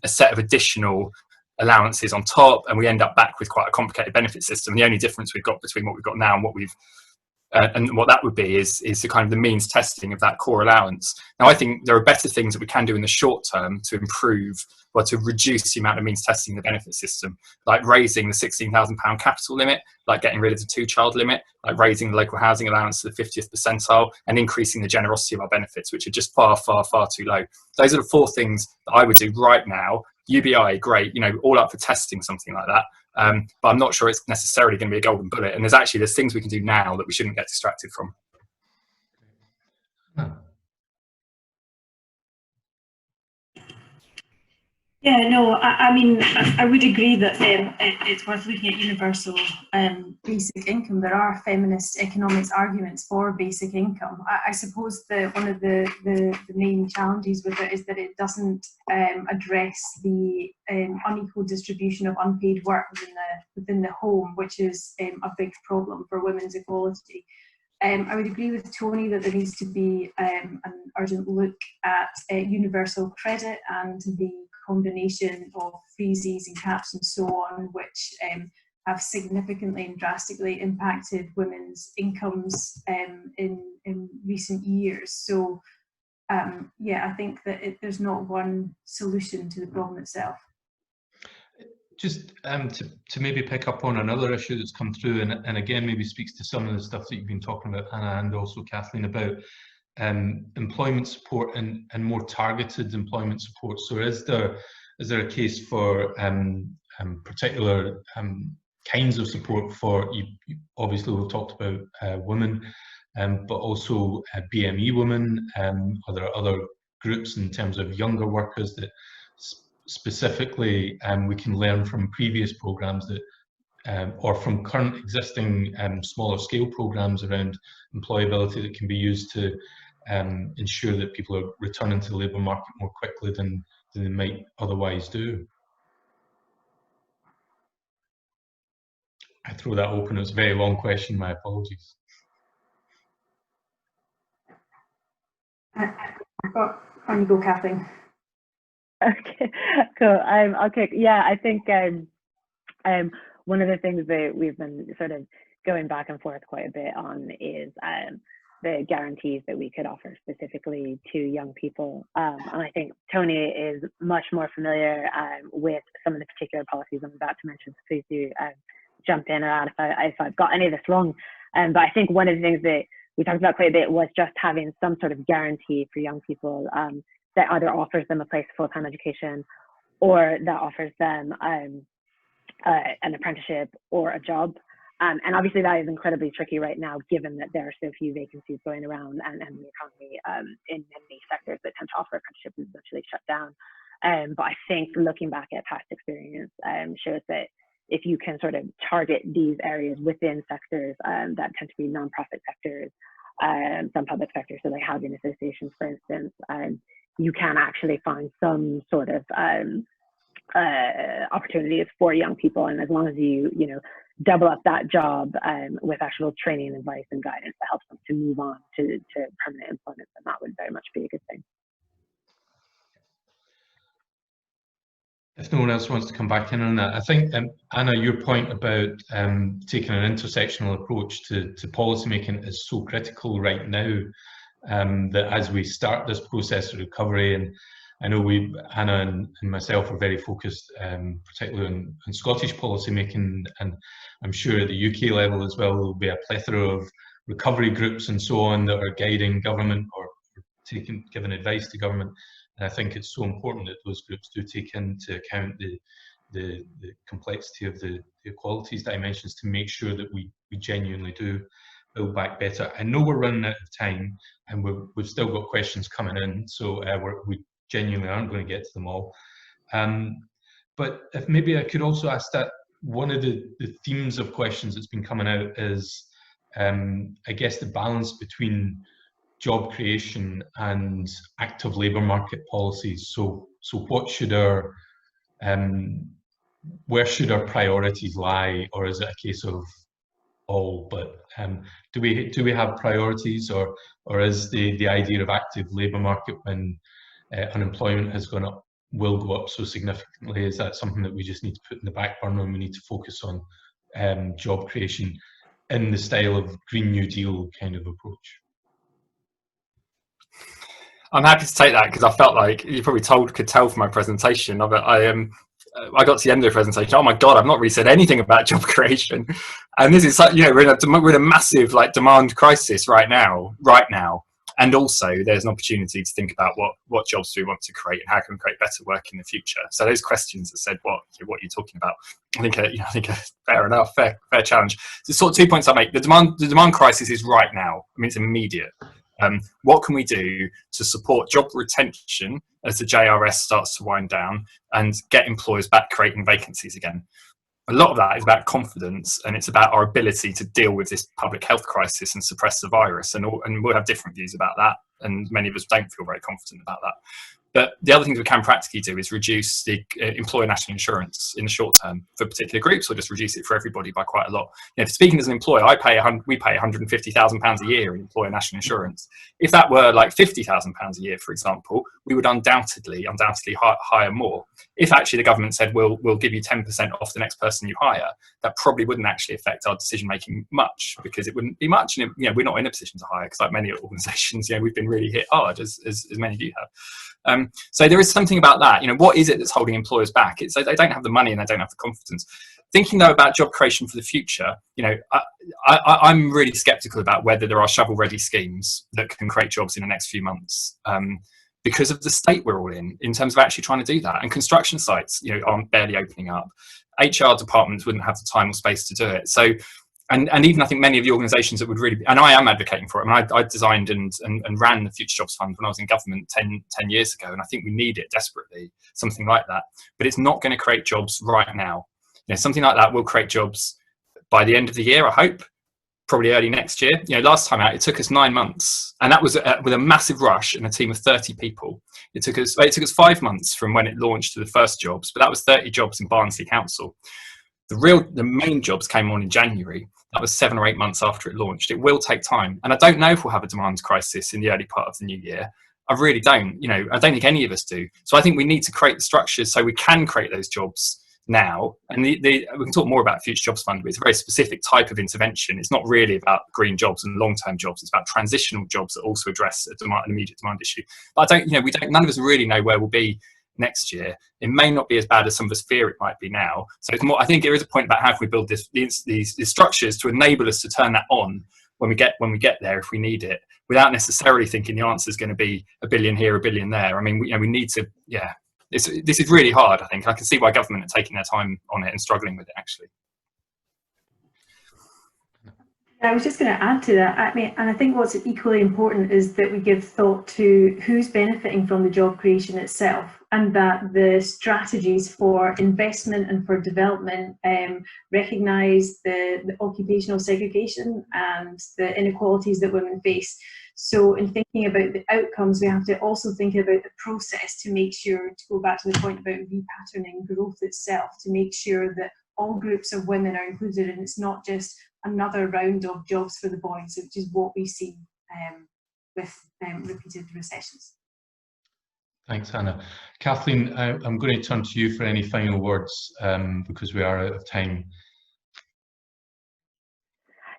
set of additional allowances on top, and we end up back with quite a complicated benefit system. The only difference we've got between what we've got now and what we've and what that would be is the kind of the means testing of that core allowance. Now, I think there are better things that we can do in the short term to improve or to reduce the amount of means testing in the benefit system, like raising the £16,000 capital limit, like getting rid of the 2-child limit, like raising the local housing allowance to the 50th percentile, and increasing the generosity of our benefits, which are just far, far, far too low. Those are the 4 things that I would do right now. UBI, great, all up for testing something like that. But I'm not sure it's necessarily going to be a golden bullet. And there's things we can do now that we shouldn't get distracted from. Yeah, no, I mean, I would agree that it's worth looking at universal basic income. There are feminist economics arguments for basic income. I suppose that one of the main challenges with it is that it doesn't address the unequal distribution of unpaid work within the home, which is a big problem for women's equality. I would agree with Tony that there needs to be an urgent look at universal credit and the combination of freezes and caps and so on, which have significantly and drastically impacted women's incomes in recent years. So yeah, I think that there's not one solution to the problem itself. Just to maybe pick up on another issue that's come through, and again maybe speaks to some of the stuff that you've been talking about, Hannah, and also Kathleen, about employment support and more targeted employment support. So is there a case for particular kinds of support for, obviously we've talked about women, but also BME women? Are there other groups in terms of younger workers that specifically we can learn from previous programs that or from current existing smaller scale programs around employability that can be used to ensure that people are returning to the labour market more quickly than they might otherwise do? I throw that open. It's a very long question, my apologies. On you go, Kathleen. Okay, cool. I'll kick. Yeah, I think one of the things that we've been sort of going back and forth quite a bit on is the guarantees that we could offer specifically to young people. And I think Tony is much more familiar with some of the particular policies I'm about to mention, so please do jump in or out if I've got any of this wrong. But I think one of the things that we talked about quite a bit was just having some sort of guarantee for young people that either offers them a place for full-time education or that offers them an apprenticeship or a job. And obviously that is incredibly tricky right now, given that there are so few vacancies going around and the economy in many sectors that tend to offer apprenticeships is virtually shut down. But I think looking back at past experience shows that if you can sort of target these areas within sectors that tend to be nonprofit sectors, some public sectors, so like housing associations, for instance, you can actually find some sort of opportunities for young people. And as long as you double up that job with actual training and advice and guidance that helps them to move on to permanent employment, then that would very much be a good thing. If no one else wants to come back in on that, I think, Anna, your point about taking an intersectional approach to policy making is so critical right now, that as we start this process of recovery, and I know Anna and myself are very focused, particularly on Scottish policy making, and I'm sure at the UK level as well, there'll be a plethora of recovery groups and so on that are guiding government or giving advice to government. And I think it's so important that those groups do take into account the complexity of the equalities dimensions to make sure that we genuinely do build back better. I know we're running out of time, and we've still got questions coming in, so we genuinely aren't going to get to them all. But if maybe I could also ask that one of the themes of questions that's been coming out is, I guess, the balance between job creation and active labour market policies. So what should where should our priorities lie, or is it a case of all? But do we have priorities, or is the idea of active labour market when unemployment has gone up, will go up so significantly, is that something that we just need to put in the back burner and we need to focus on job creation in the style of Green New Deal kind of approach? I'm happy to take that, because I felt like you probably could tell from my presentation of it. I got to the end of the presentation. Oh my God, I've not really said anything about job creation, and this is like, we're in a massive demand crisis right now, and also there's an opportunity to think about what jobs do we want to create and how can we create better work in the future. So those questions that said what you're talking about, I think fair enough, fair challenge. So sort of 2 points I make. The demand crisis is right now. I mean, it's immediate. What can we do to support job retention as the JRS starts to wind down and get employers back creating vacancies again? A lot of that is about confidence, and it's about our ability to deal with this public health crisis and suppress the virus. And we'll have different views about that, and many of us don't feel very confident about that. But the other things we can practically do is reduce the employer national insurance in the short term for particular groups, or just reduce it for everybody by quite a lot. Speaking as an employer, we pay £150,000 a year in employer national insurance. If that were like £50,000 a year, for example, we would undoubtedly hire more. If actually the government said we'll give you 10% off the next person you hire, that probably wouldn't actually affect our decision making much, because it wouldn't be much. And we're not in a position to hire, because like many organisations, we've been really hit hard, as many of you have. So there is something about that. What is it that's holding employers back? It's they don't have the money and they don't have the confidence. Thinking though about job creation for the future, I'm really sceptical about whether there are shovel-ready schemes that can create jobs in the next few months, because of the state we're all in terms of actually trying to do that. And construction sites, aren't barely opening up. HR departments wouldn't have the time or space to do it. So. And even I think many of the organisations that would really, and I am advocating for it. I mean, I designed and ran the Future Jobs Fund when I was in government 10 years ago, and I think we need it desperately, something like that. But it's not going to create jobs right now. Something like that will create jobs by the end of the year, I hope, probably early next year. Last time out, it took us 9 months, and that was with a massive rush and a team of 30 people. It took us 5 months from when it launched to the first jobs, but that was 30 jobs in Barnsley Council. The main jobs came on in January. That was 7 or 8 months after it launched. It will take time. And I don't know if we'll have a demand crisis in the early part of the new year. I really don't. I don't think any of us do. So I think we need to create the structures so we can create those jobs now. And we can talk more about Future Jobs Fund, but it's a very specific type of intervention. It's not really about green jobs and long-term jobs. It's about transitional jobs that also address an immediate demand issue. But none of us really know where we'll be next year. It may not be as bad as some of us fear it might be now. So it's more, I think there is a point about how can we build these structures to enable us to turn that on when we get there, if we need it, without necessarily thinking the answer is going to be $1 billion here, $1 billion there. I mean, we need to, yeah. This is really hard, I think. I can see why government are taking their time on it and struggling with it, actually. I was just going to add to that. I mean, and I think what's equally important is that we give thought to who's benefiting from the job creation itself, and that the strategies for investment and for development recognise the occupational segregation and the inequalities that women face. So in thinking about the outcomes, we have to also think about the process to make sure, to go back to the point about repatterning growth itself, to make sure that all groups of women are included, and it's not just another round of jobs for the boys, which is what we see with repeated recessions. Thanks, Hannah. Kathleen, I'm going to turn to you for any final words because we are out of time.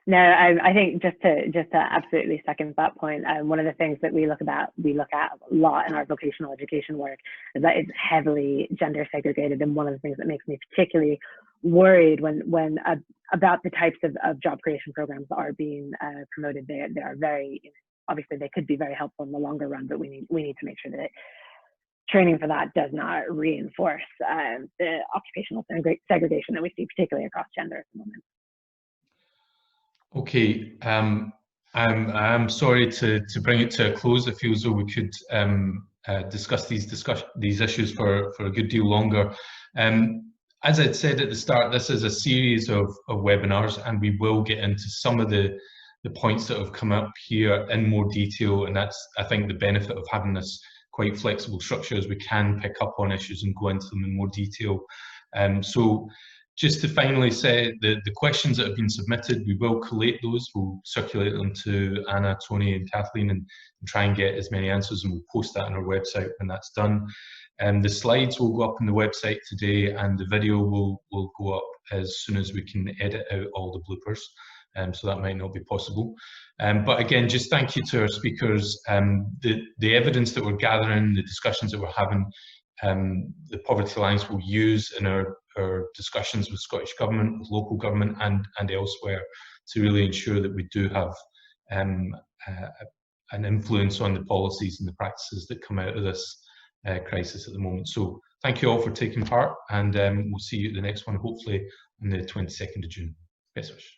No, I think just to absolutely second that point, one of the things that we look at a lot in our vocational education work is that it's heavily gender segregated, and one of the things that makes me particularly worried when about the types of job creation programs that are being promoted. They are very, obviously they could be very helpful in the longer run, but we need to make sure that training for that does not reinforce the occupational segregation that we see, particularly across gender at the moment. Okay, I'm sorry to bring it to a close. I feel as though we could discuss these issues for a good deal longer. As I'd said at the start, this is a series of webinars, and we will get into some of the points that have come up here in more detail, and that's, I think, the benefit of having this quite flexible structure, is we can pick up on issues and go into them in more detail. So just to finally say, the questions that have been submitted, we will collate those, we'll circulate them to Anna, Tony and Kathleen and try and get as many answers, and we'll post that on our website when that's done. The slides will go up on the website today, and the video will go up as soon as we can edit out all the bloopers, so that might not be possible. But again, just thank you to our speakers. The evidence that we're gathering, the discussions that we're having, the Poverty Alliance will use in our discussions with Scottish Government, with local government and elsewhere, to really ensure that we do have an influence on the policies and the practices that come out of this crisis at the moment. So thank you all for taking part, and we'll see you at the next one, hopefully on the 22nd of June. Best wishes.